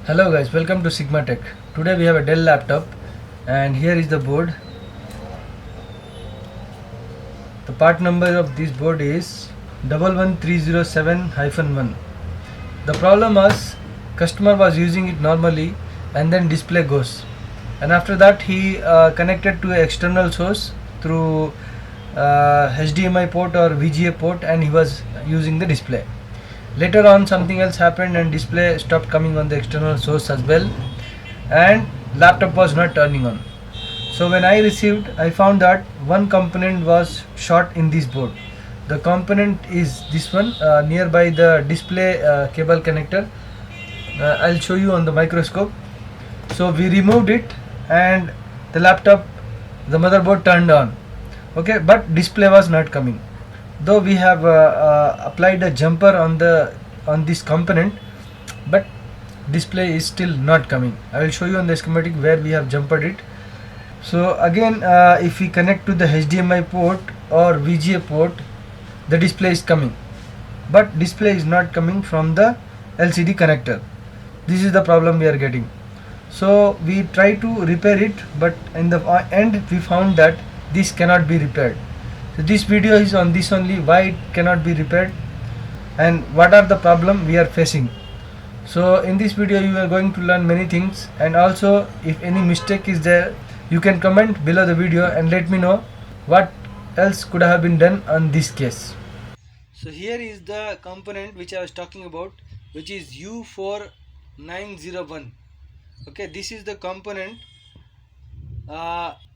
Hello guys, welcome to Sigma Tech. Today we have a Dell laptop and here is the board. The part number of this board is 11307-1. The problem was customer was using it normally and then display goes. And after that he connected to an external source through HDMI port or VGA port and he was using the display. Later on something else happened and display stopped coming on the external source as well and laptop was not turning on. So when I received, I found that one component was short in this board. The component is this one nearby the display cable connector. I'll show you on the microscope. So we removed it and the laptop, the motherboard turned on. Okay, but display was not coming. Though we have applied a jumper on this component, but display is still not coming. I will show you on the schematic where we have jumpered it. So again, if we connect to the HDMI port or VGA port, the display is coming, but display is not coming from the LCD connector. This is the problem we are getting. So we try to repair it, but in the end we found that this cannot be repaired. So this video is on this only, why it cannot be repaired and what are the problem we are facing. So in this video you are going to learn many things, and also if any mistake is there, you can comment below the video and let me know what else could have been done on this case. So here is the component which I was talking about, which is U4901. Okay, this is the component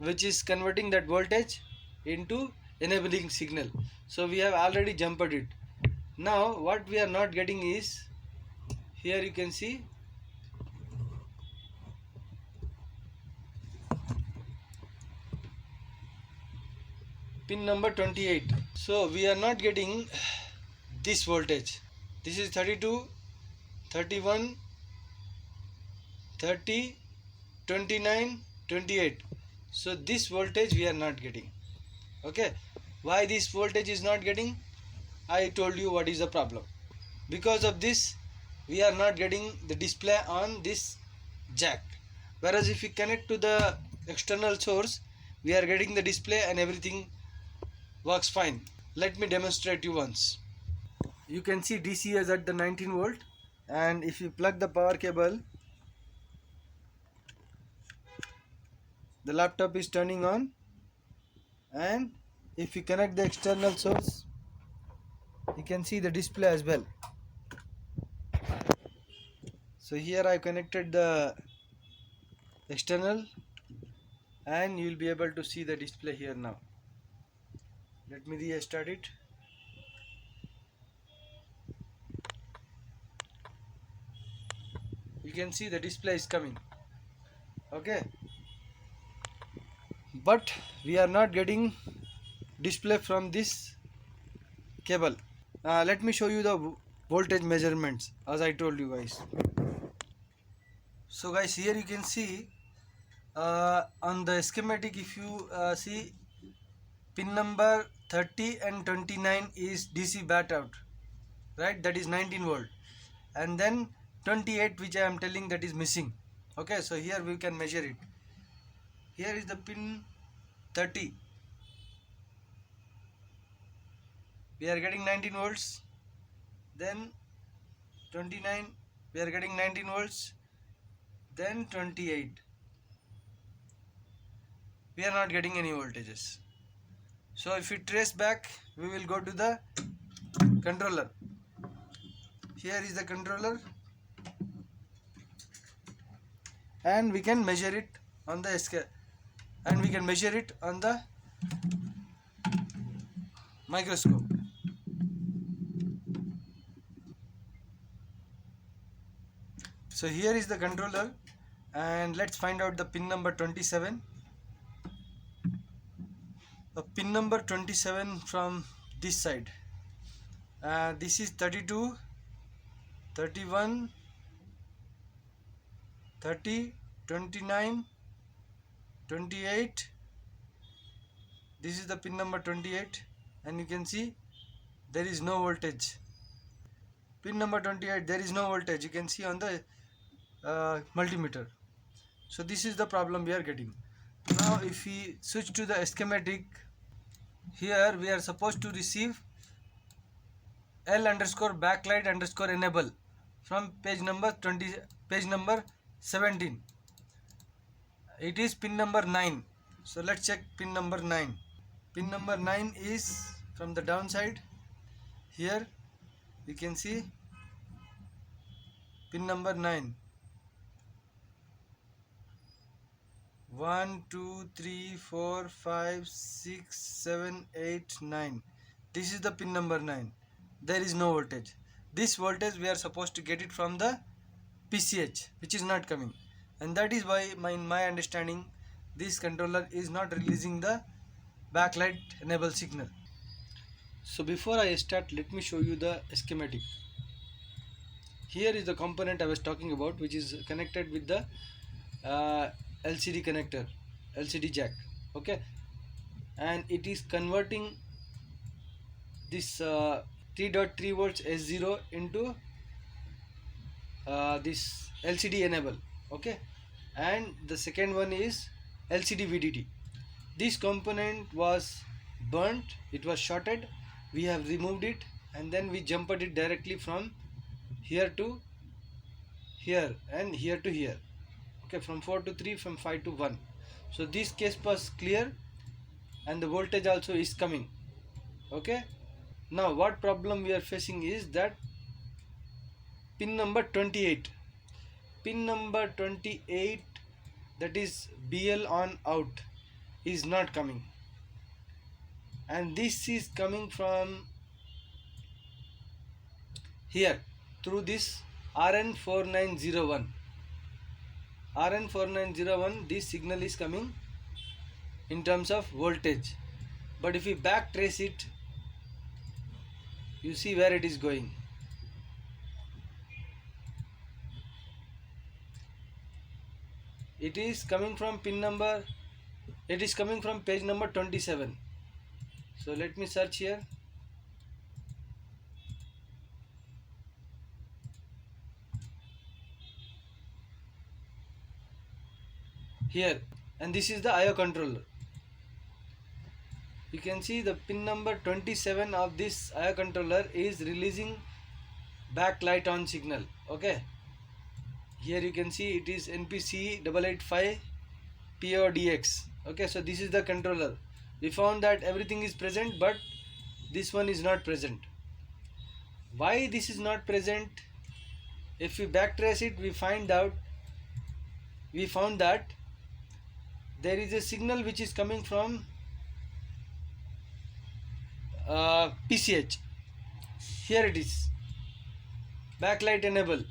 which is converting that voltage into enabling signal. So we have already jumped it. Now what we are not getting is, here you can see pin number 28. So we are not getting this voltage. This is 32, 31, 30, 29, 28. So this voltage we are not getting. Okay, why this voltage is not getting? I told you what is the problem. Because of this we are not getting the display on this jack, whereas if we connect to the external source, we are getting the display and everything works fine. Let me demonstrate you once. You can see DC is at the 19 volt, and if you plug the power cable, the laptop is turning on, and if you connect the external source, you can see the display as well. So here I connected the external and you will be able to see the display here now. Let me restart it. You can see the display is coming. Okay, but we are not getting display from this cable. Let me show you the voltage measurements as I told you guys. So guys, here you can see on the schematic, if you see pin number 30 and 29 is DC bat out, right? That is 19 volt, and then 28 which I am telling, that is missing. Okay, so here we can measure it. Here is the pin 30, we are getting 19 volts, then 29 we are getting 19 volts, then 28 we are not getting any voltages. So if we trace back, we will go to the controller. Here is the controller, and we can measure it on the scale, and we can measure it on the microscope. So here is the controller, and let's find out the pin number 27. Pin number 27 from this side. This is 32, 31, 30, 29, 28. This is the pin number 28, and you can see there is no voltage. Pin number 28, there is no voltage. You can see on the multimeter. So this is the problem we are getting. Now if we switch to the schematic, here we are supposed to receive L underscore backlight underscore enable from page number 20, page number 17. It is pin number 9. So let's check pin number 9. Pin number 9 is from the downside. Here you can see pin number 9. 1 2 3 4 5 6 7 8 9. This is the pin number 9. There is no voltage. This voltage we are supposed to get it from the PCH, which is not coming, and that is why in my understanding this controller is not releasing the backlight enable signal. So before I start, let me show you the schematic. Here is the component I was talking about, which is connected with the LCD connector, LCD jack. Okay, and it is converting this 3.3 volts S0 into this LCD enable. Okay, and the second one is LCD VDD. This component was burnt, it was shorted, we have removed it, and then we jumped it directly from here to here and here to here. Okay, from 4 to 3, from 5 to 1. So this case was clear, and the voltage also is coming. Okay, now what problem we are facing is that pin number 28, that is BL on out, is not coming, and this is coming from here through this RN4901. RN4901, this signal is coming in terms of voltage, but if we back trace it, you see where it is going. It is coming from pin number, it is coming from page number 27. So let me search here. Here, and this is the IO controller. You can see the pin number 27 of this IO controller is releasing backlight on signal. Okay, here you can see it is NPC 885 PODX. Okay, so this is the controller. We found that everything is present, but this one is not present. Why this is not present? If we backtrace it, we found that there is a signal which is coming from PCH. Here it is, backlight enable.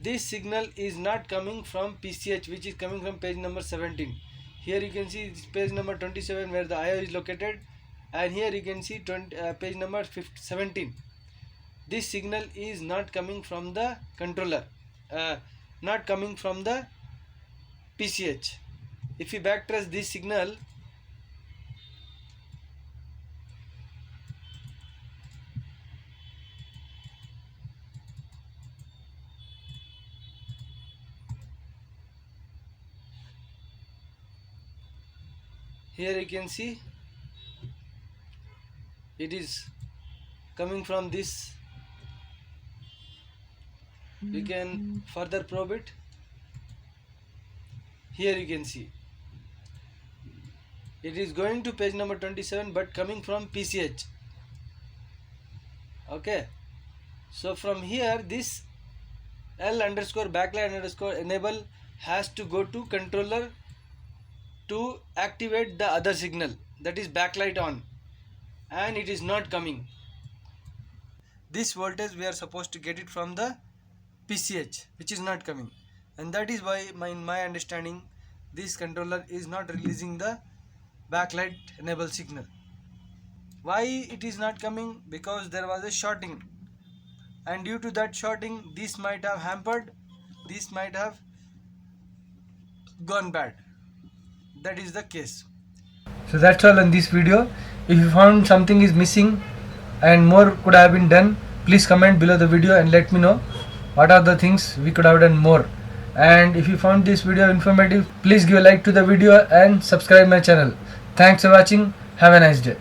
This signal is not coming from PCH, which is coming from page number 17. Here you can see this page number 27 where the IO is located, and here you can see page number 17. This signal is not coming from the controller, not coming from the PCH. If we backtrace this signal, here you can see it is coming from this. You can further probe it. Here you can see it is going to page number 27, but coming from PCH. Okay, so from here this L underscore backlight underscore enable has to go to controller to activate the other signal, that is backlight on, and it is not coming. This voltage we are supposed to get it from the PCH, which is not coming, and that is why in my understanding this controller is not releasing the backlight enable signal. Why it is not coming? Because there was a shorting, and due to that shorting this might have hampered, this might have gone bad. That is the case. So that's all in this video. If you found something is missing and more could have been done, please comment below the video and let me know what are the things we could have done more. And if you found this video informative, please give a like to the video and subscribe my channel. Thanks for watching. Have a nice day.